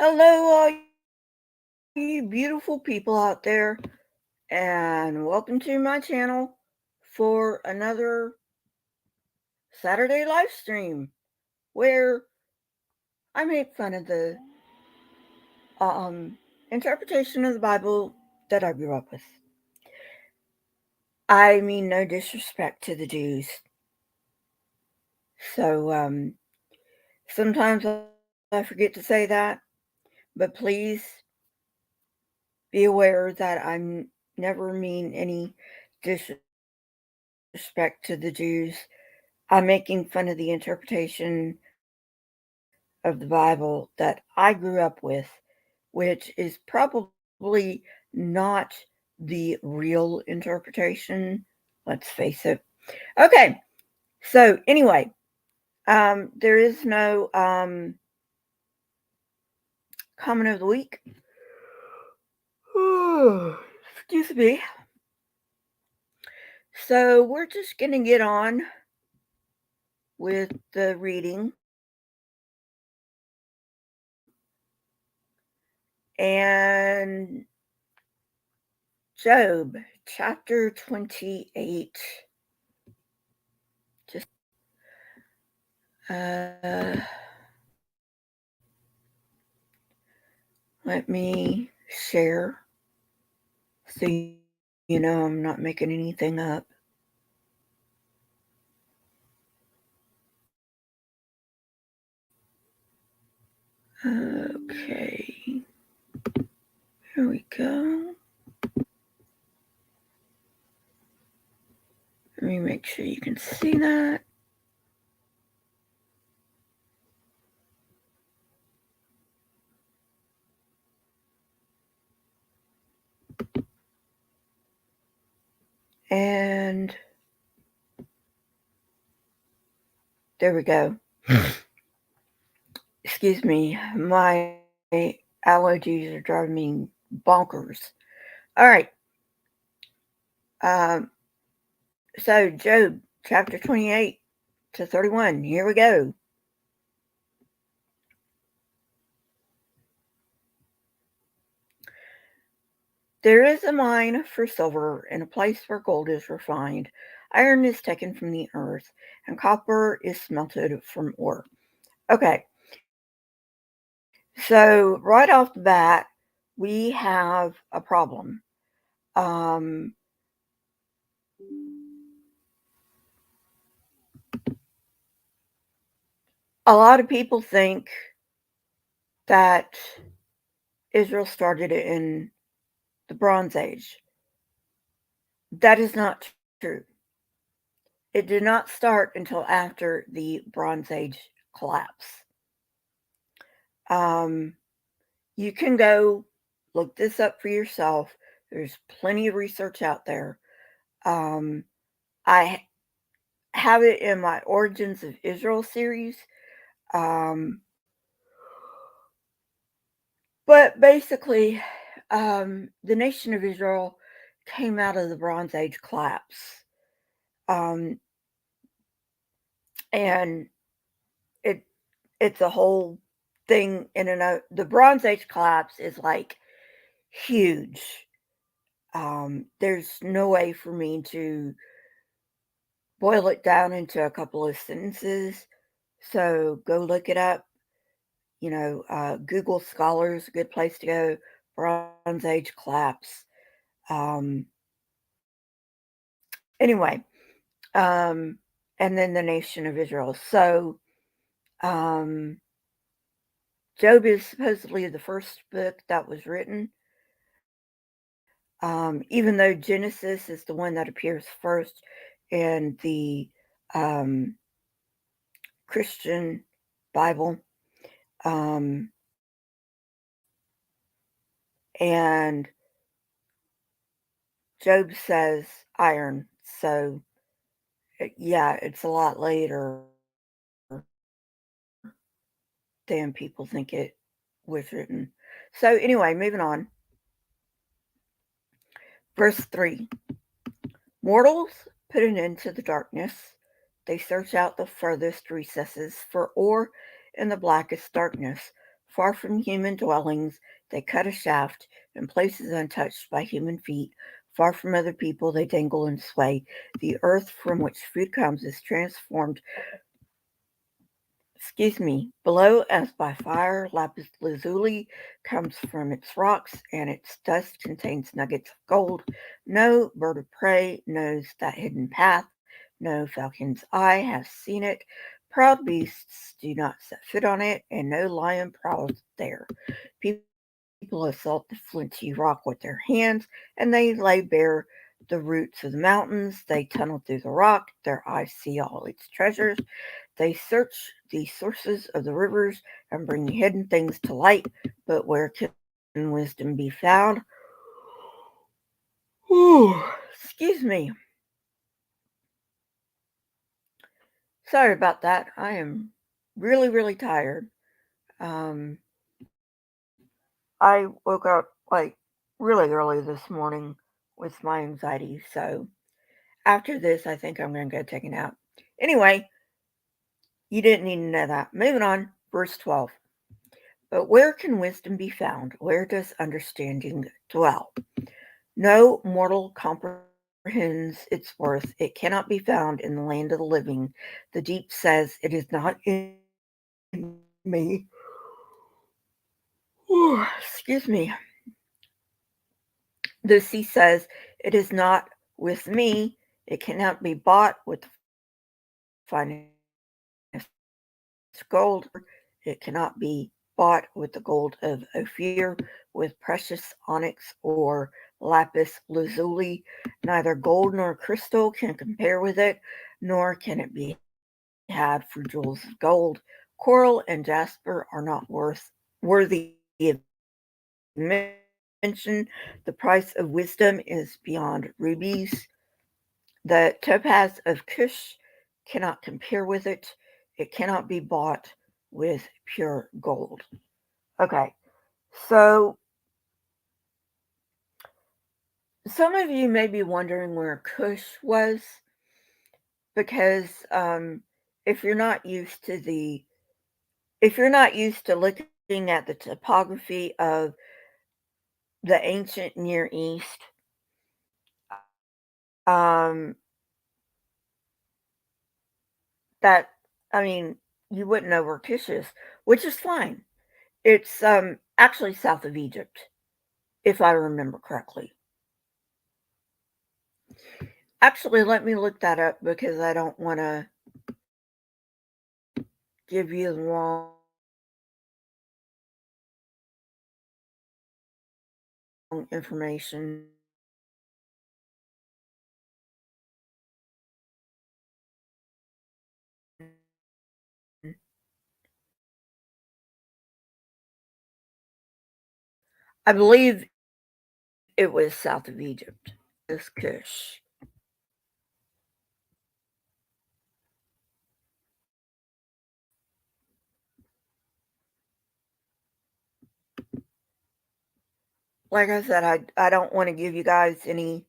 Hello, all you beautiful people out there, and welcome to my channel for another Saturday live stream where I make fun of the interpretation of the Bible that I grew up with. I mean, no disrespect to the Jews. So, sometimes I forget to say that, but please be aware that I'm never mean any disrespect to the Jews. I'm making fun of the interpretation of the Bible that I grew up with, which is probably not the real interpretation. Let's face it. Okay, so anyway, there is no comment of the week. Excuse me. So we're just gonna get on with the reading, and Job chapter 28. Just let me share so you know I'm not making anything up. Okay, here we go. Let me make sure you can see that. And there we go. Excuse me, my allergies are driving me bonkers. All right. Um, so, Job chapter 28 to 31. Here we go. There is a mine for silver and a place where gold is refined. Iron is taken from the earth, and copper is smelted from ore. Okay, so right off the bat, we have a problem. Um, a lot of people think that Israel started in the Bronze Age. That is not true. It did not start until after the Bronze Age collapse. Um, you can go look this up for yourself. There's plenty of research out there. Um, I have it in my Origins of Israel series. Um, but basically, the nation of Israel came out of the Bronze Age collapse. Um, and it it's a whole thing in and out. The Bronze Age collapse is like huge. There's no way for me to boil it down into a couple of sentences. So go look it up. Google Scholar is a good place to go. Bronze Age collapse. Um, anyway, um, and then the nation of Israel. So um, Job is supposedly the first book that was written. Even though Genesis is the one that appears first in the um, Christian Bible. Um, and Job says iron. So, yeah, it's a lot later than people think it was written. So, anyway, moving on. Verse 3. Mortals put an end to the darkness. They search out the furthest recesses for ore in the blackest darkness. Far from human dwellings, they cut a shaft in places untouched by human feet. Far from other people, they dangle and sway. The earth from which food comes is transformed, below as by fire. Lapis lazuli comes from its rocks, and its dust contains nuggets of gold. No bird of prey knows that hidden path. No falcon's eye has seen it. Proud beasts do not set foot on it, and no lion prowls there. People assault the flinty rock with their hands, and they lay bare the roots of the mountains. They tunnel through the rock. Their eyes see all its treasures. They search the sources of the rivers and bring hidden things to light. But where can wisdom be found? Ooh, excuse me. Sorry about that. I am really, really tired. Um, I woke up like really early this morning with my anxiety. So after this, I think I'm going to go take a nap. Anyway, you didn't need to know that. Moving on, verse 12. But where can wisdom be found? Where does understanding dwell? No mortal comprehends its worth. It cannot be found in the land of the living. The deep says, it is not in me. Ooh, excuse me. The sea says, it is not with me. It cannot be bought with finest gold. It cannot be bought with the gold of Ophir, with precious onyx or lapis lazuli. Neither gold nor crystal can compare with it, nor can it be had for jewels of gold. Coral and jasper are not worthy of mention. The price of wisdom is beyond rubies. The topaz of Cush cannot compare with it. It cannot be bought with pure gold. Okay, so some of you may be wondering where Cush was because if you're not used to looking at the topography of the ancient Near East, um, that I mean, you wouldn't know where Cush is, which is fine. It's actually south of Egypt, if I remember correctly. Actually, let me look that up because I don't want to give you the wrong information. I believe it was south of Egypt. This Cush. Like I said, I don't want to give you guys any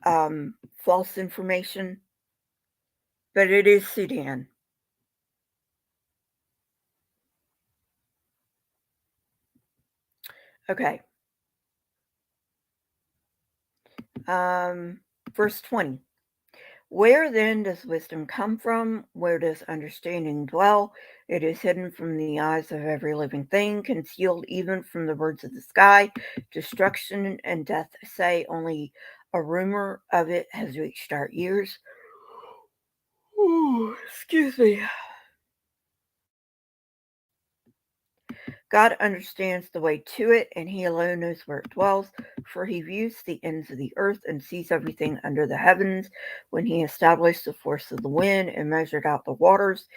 false information, but it is Sudan. Okay. Um, verse 20. Where then does wisdom come from? Where does understanding dwell? It is hidden from the eyes of every living thing, concealed even from the birds of the sky. Destruction and death say only a rumor of it has reached our ears. Ooh, excuse me. God understands the way to it, and he alone knows where it dwells, for he views the ends of the earth and sees everything under the heavens. When he established the force of the wind and measured out the waters,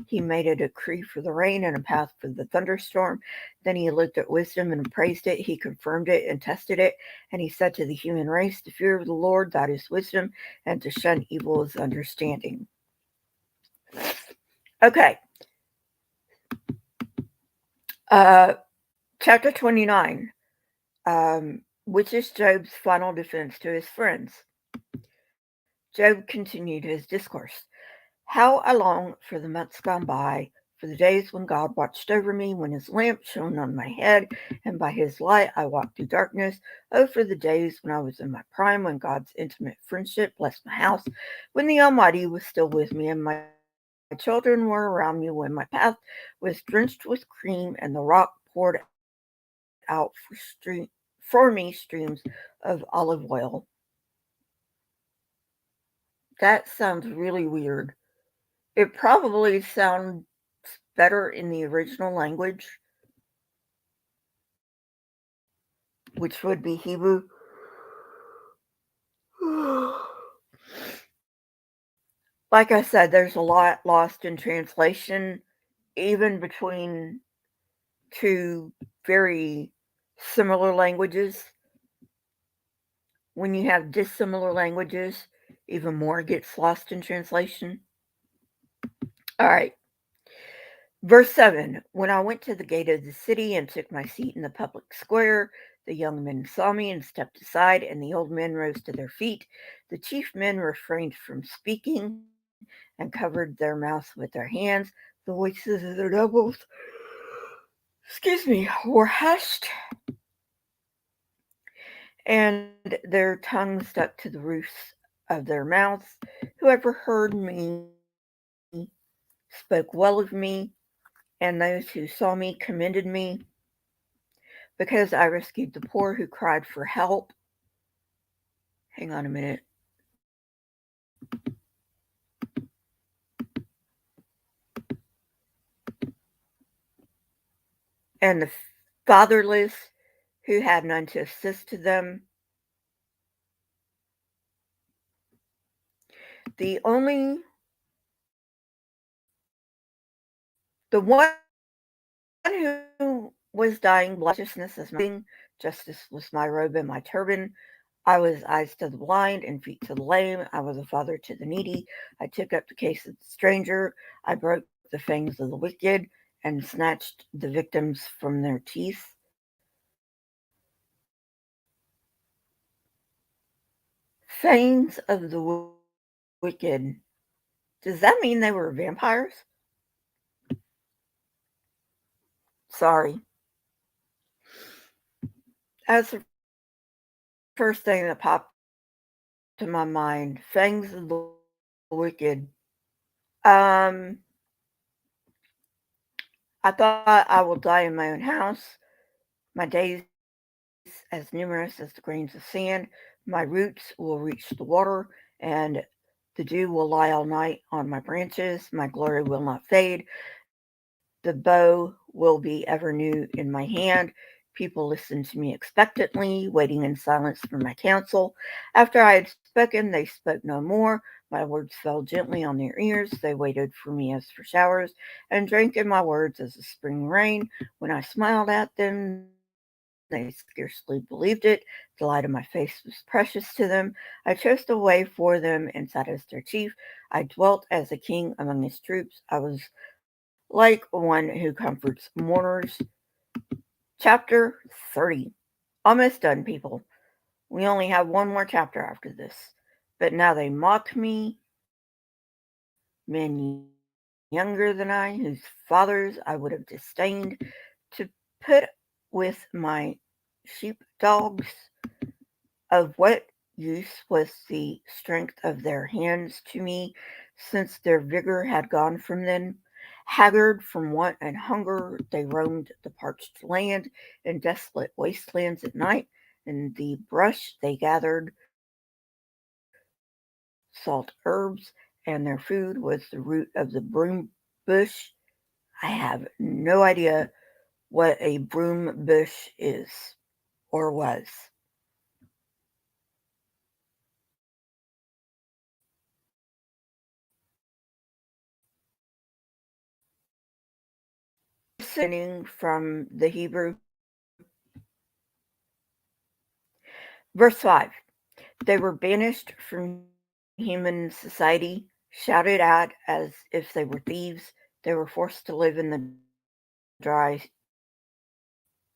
he made a decree for the rain and a path for the thunderstorm. Then he looked at wisdom and appraised it. He confirmed it and tested it. And he said to the human race, the fear of the Lord, that is wisdom, and to shun evil is understanding. Okay. Uh, Chapter 29, which is Job's final defense to his friends. Job continued his discourse. How I long for the months gone by, for the days when God watched over me, when his lamp shone on my head, and by his light I walked through darkness. Oh, for the days when I was in my prime, when God's intimate friendship blessed my house, when the Almighty was still with me, and my children were around me, when my path was drenched with cream, and the rock poured out for me streams of olive oil. That sounds really weird. It probably sounds better in the original language, which would be Hebrew. Like I said, there's a lot lost in translation, even between two very similar languages. When you have dissimilar languages, even more gets lost in translation. All right. Verse 7. When I went to the gate of the city and took my seat in the public square, the young men saw me and stepped aside, and the old men rose to their feet. The chief men refrained from speaking and covered their mouths with their hands. The voices of their nobles, were hushed, and their tongues stuck to the roofs of their mouths. Whoever heard me spoke well of me, and those who saw me commended me, because I rescued the poor who cried for help. Hang on a minute. And the fatherless who had none to assist to them. The only, the one who was dying, righteousness is my justice was my robe and my turban. I was eyes to the blind and feet to the lame. I was a father to the needy. I took up the case of the stranger. I broke the fangs of the wicked and snatched the victims from their teeth. Fangs of the wicked. Does that mean they were vampires? Sorry. That's the first thing that popped to my mind. Fangs of the wicked. Um, I thought I will die in my own house. My days as numerous as the grains of sand. My roots will reach the water, and the dew will lie all night on my branches. My glory will not fade. The bow will be ever new in my hand. People listened to me expectantly, waiting in silence for my counsel. After I had spoken, they spoke no more. My words fell gently on their ears. They waited for me as for showers, and drank in my words as a spring rain. When I smiled at them, they scarcely believed it. The light of my face was precious to them. I chose a way for them and sat as their chief. I dwelt as a king among his troops. I was like one who comforts mourners. Chapter 30. Almost done, people. We only have one more chapter after this. But now they mock me, men younger than I, whose fathers I would have disdained to put with my sheepdogs. Of what use was the strength of their hands to me, since their vigor had gone from them? Haggard from want and hunger, they roamed the parched land in desolate wastelands at night. In the brush they gathered salt herbs, and their food was the root of the broom bush. I have no idea what a broom bush is or was. Sitting from the Hebrew. Verse 5. They were banished from human society, shouted at as if they were thieves. They were forced to live in the dry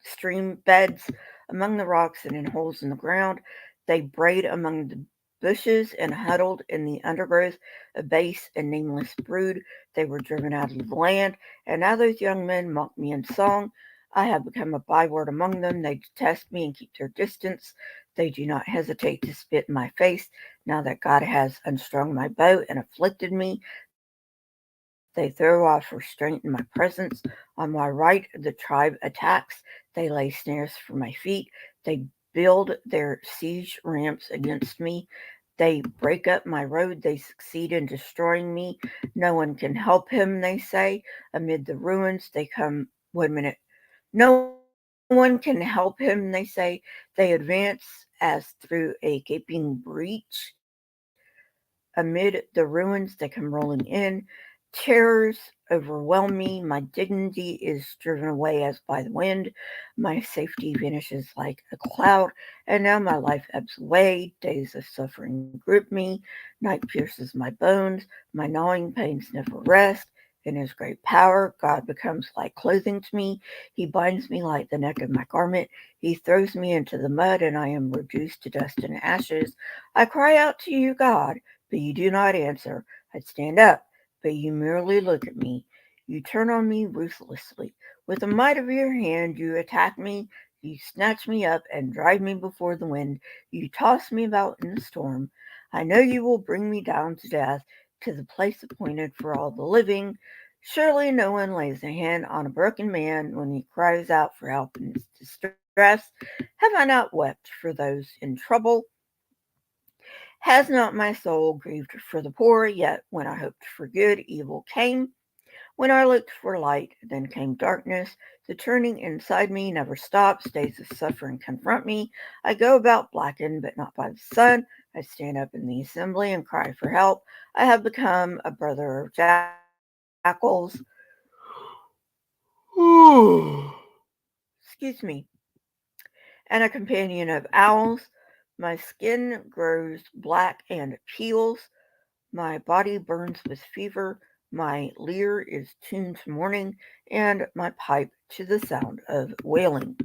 stream beds, among the rocks, and in holes in the ground. They brayed among the bushes and huddled in the undergrowth, a base and nameless brood. They were driven out of the land, and now those young men mock me in song. I have become a byword among them. They detest me and keep their distance. They do not hesitate to spit in my face. Now that God has unstrung my bow and afflicted me, they throw off restraint in my presence. On my right, the tribe attacks. They lay snares for my feet. They build their siege ramps against me. They break up my road. They succeed in destroying me. No one can help him, they say. Amid the ruins, they come. Wait a minute. No one can help him, they say. They advance as through a gaping breach. Amid the ruins, they come rolling in. Terrors overwhelm me. My dignity is driven away as by the wind. My safety vanishes like a cloud. And now my life ebbs away. Days of suffering grip me. Night pierces my bones. My gnawing pains never rest. In his great power, God becomes like clothing to me. He binds me like the neck of my garment. He throws me into the mud, and I am reduced to dust and ashes. I cry out to you, God, but you do not answer. I stand up, but you merely look at me. You turn on me ruthlessly. With the might of your hand, you attack me. You snatch me up and drive me before the wind. You toss me about in the storm. I know you will bring me down to death, to the place appointed for all the living. Surely no one lays a hand on a broken man when he cries out for help in his distress. Have I not wept for those in trouble? Has not my soul grieved for the poor? Yet when I hoped for good, evil came. When I looked for light, then came darkness. The turning inside me never stops. Days of suffering confront me. I go about blackened, but not by the sun. I stand up in the assembly and cry for help. I have become a brother of jackals. Excuse me. And a companion of owls. My skin grows black and peels. My body burns with fever, my lyre is tuned to mourning, and my pipe to the sound of wailing.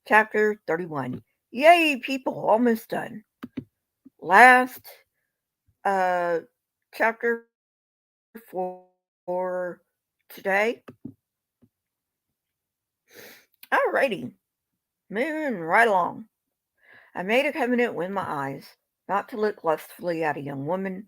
Chapter 31. Yay, people, almost done. Last uh, chapter for today. Alrighty, moving right along. I made a covenant with my eyes, not to look lustfully at a young woman,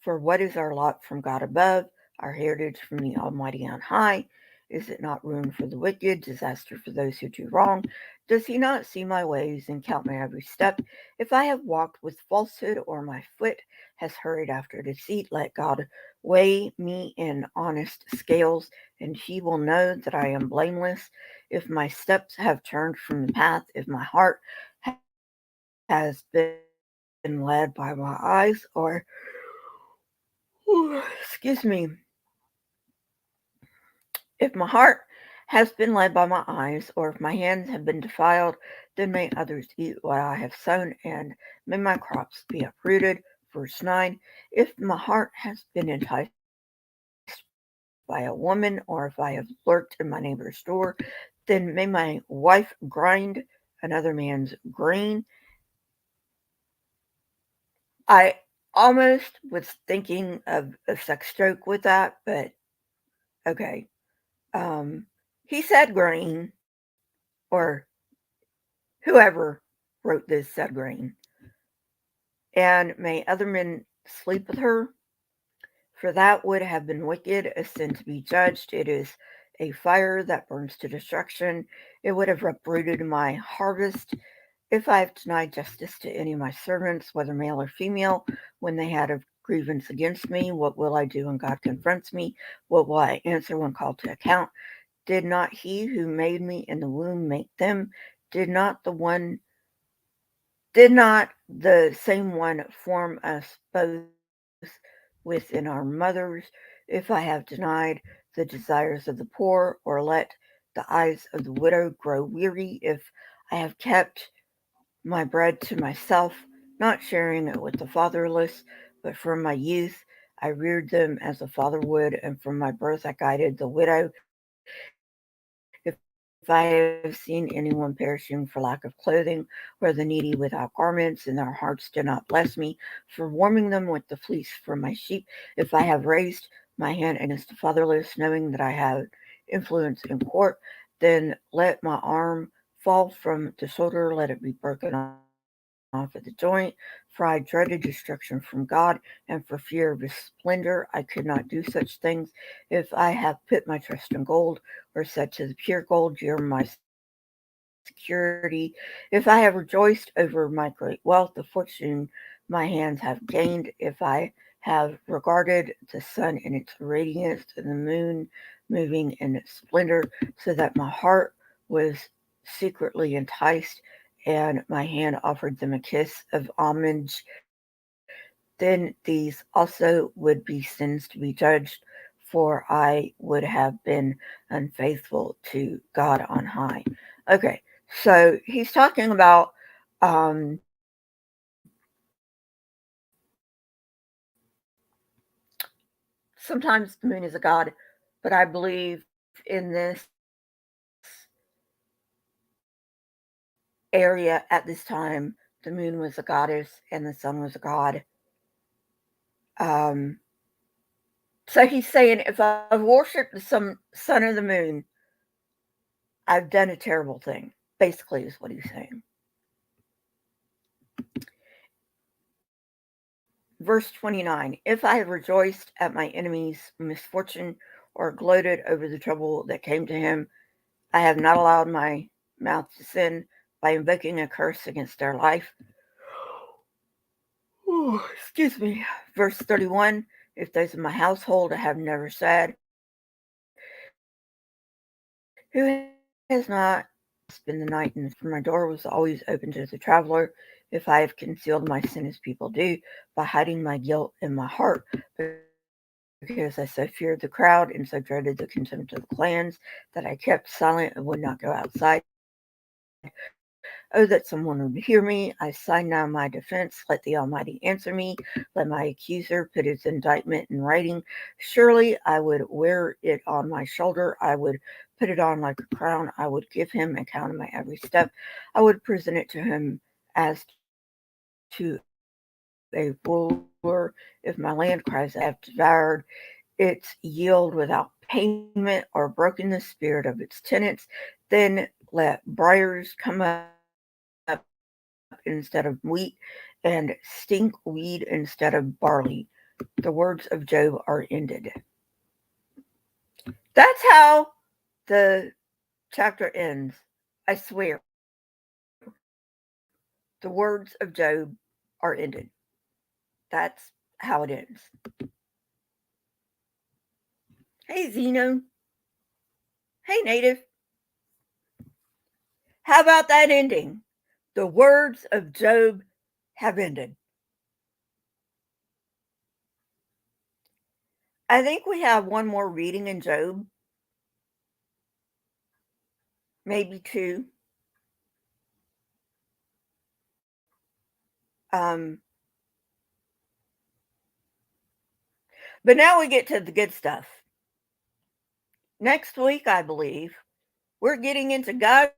for what is our lot from God above, our heritage from the Almighty on high? Is it not ruin for the wicked, disaster for those who do wrong? Does he not see my ways and count my every step? If I have walked with falsehood, or my foot has hurried after deceit, let God weigh me in honest scales, and he will know that I am blameless. If my steps have turned from the path, if my heart has been led by my eyes, or excuse me, if my heart has been led by my eyes, or if my hands have been defiled, then may others eat what I have sown, and may my crops be uprooted. Verse 9. If my heart has been enticed by a woman, or if I have lurked in my neighbor's door, then may my wife grind another man's grain. I almost was thinking of a sex joke with that, but okay. Um, he said grain, or whoever wrote this said grain, and may other men sleep with her, for that would have been wicked, a sin to be judged. It is a fire that burns to destruction. It would have uprooted my harvest. If I have denied justice to any of my servants, whether male or female, when they had a grievance against me, what will I do when God confronts me? What will I answer when called to account? Did not he who made me in the womb make them? Did not the one did not the same one form us both within our mothers? If I have denied the desires of the poor, or let the eyes of the widow grow weary, if I have kept my bread to myself, not sharing it with the fatherless, but from my youth I reared them as a father would, and from my birth I guided the widow. If I have I have seen anyone perishing for lack of clothing, or the needy without garments, and their hearts do not bless me for warming them with the fleece from my sheep, if I have raised my hand against the fatherless, knowing that I have influence in court, then let my arm fall from the shoulder, let it be broken off at the joint, for I dreaded destruction from God, and for fear of his splendor I could not do such things. If I have put my trust in gold, or said to the pure gold, you are my security. If I have rejoiced over my great wealth, the fortune my hands have gained, if I have regarded the sun in its radiance and the moon moving in its splendor, so that my heart was secretly enticed, and my hand offered them a kiss of homage, then these also would be sins to be judged, for I would have been unfaithful to God on high. Okay, so he's talking about um, sometimes the moon is a god, but I believe in this area at this time, the moon was a goddess and the sun was a god. Um, so he's saying, if I've worshipped the sun or the moon, I've done a terrible thing. Basically, is what he's saying. Verse 29, if I have rejoiced at my enemy's misfortune or gloated over the trouble that came to him, I have not allowed my mouth to sin by invoking a curse against their life. Ooh, excuse me. Verse 31, if those in my household have never said, who has not spent the night in the for my door was always open to the traveler, if I have concealed my sin as people do, by hiding my guilt in my heart, because I so feared the crowd and so dreaded the contempt of the clans, that I kept silent and would not go outside. Oh, that someone would hear me. I sign now my defense. Let the Almighty answer me. Let my accuser put his indictment in writing. Surely I would wear it on my shoulder. I would put it on like a crown. I would give him account of my every step. I would present it to him as to a ruler. If my land cries out, I have devoured its yield without payment or broken the spirit of its tenants, then let briars come up instead of wheat, and stinkweed instead of barley. The words of Job are ended. That's how the chapter ends. I swear. The words of Job are ended. That's how it ends. Hey, Zeno. Hey, Native. How about that ending? The words of Job have ended. I think we have one more reading in Job, maybe two. Um, but now we get to the good stuff. Next week, I believe, we're getting into God's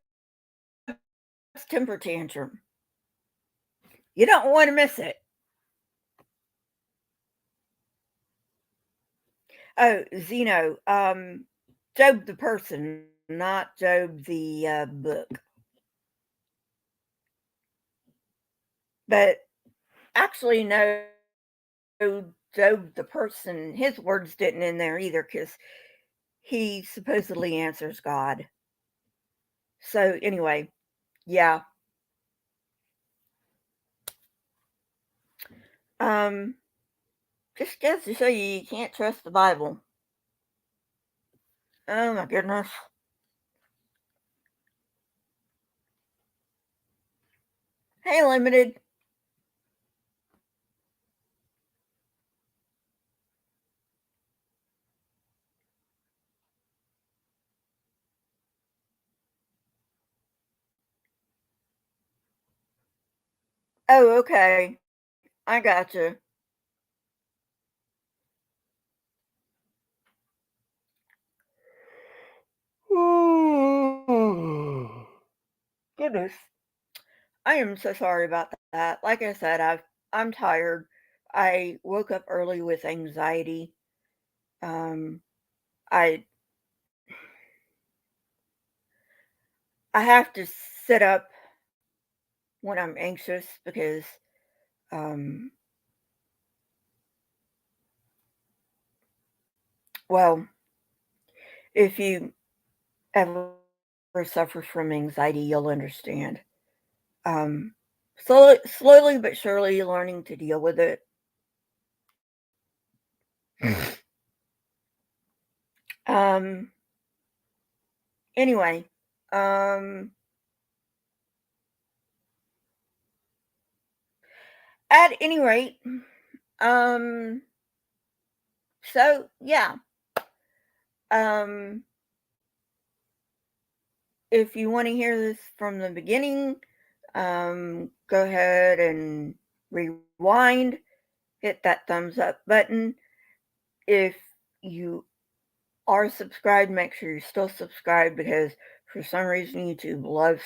temper tantrum. You don't want to miss it. Oh, Zeno, Job the person, not Job the book. But actually, no, Job the person, his words didn't end there either because he supposedly answers God. So, anyway, yeah. Um, just goes to show you can't trust the Bible. Oh my goodness. Hey, Limited. Oh, okay. I gotcha. goodness. I am so sorry about that. Like I said, I'm tired. I woke up early with anxiety. Um, I I have to sit up when I'm anxious because, um, well, if you ever suffer from anxiety, you'll understand. Um, slowly but surely learning to deal with it. Um, anyway, um, at any rate, um, so yeah, um, if you want to hear this from the beginning, go ahead and rewind, hit that thumbs up button. If you are subscribed, make sure you're still subscribed because for some reason YouTube loves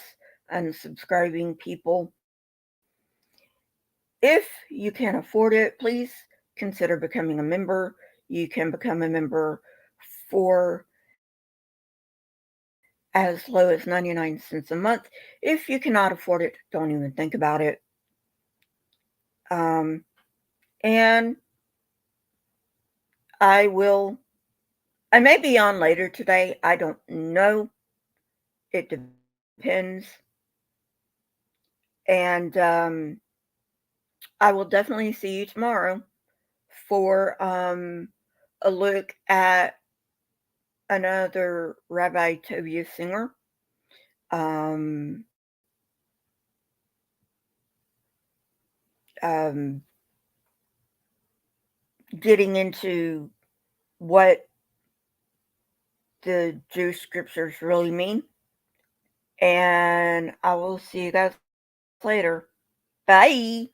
unsubscribing people. If you can't afford it, please consider becoming a member. You can become a member for as low as 99 cents a month. If you cannot afford it, don't even think about it. Um, and I may be on later today. I don't know. It depends. And I will definitely see you tomorrow for a look at another Rabbi Tovia Singer. Um, um, Getting into what the Jewish scriptures really mean. And I will see you guys later. Bye.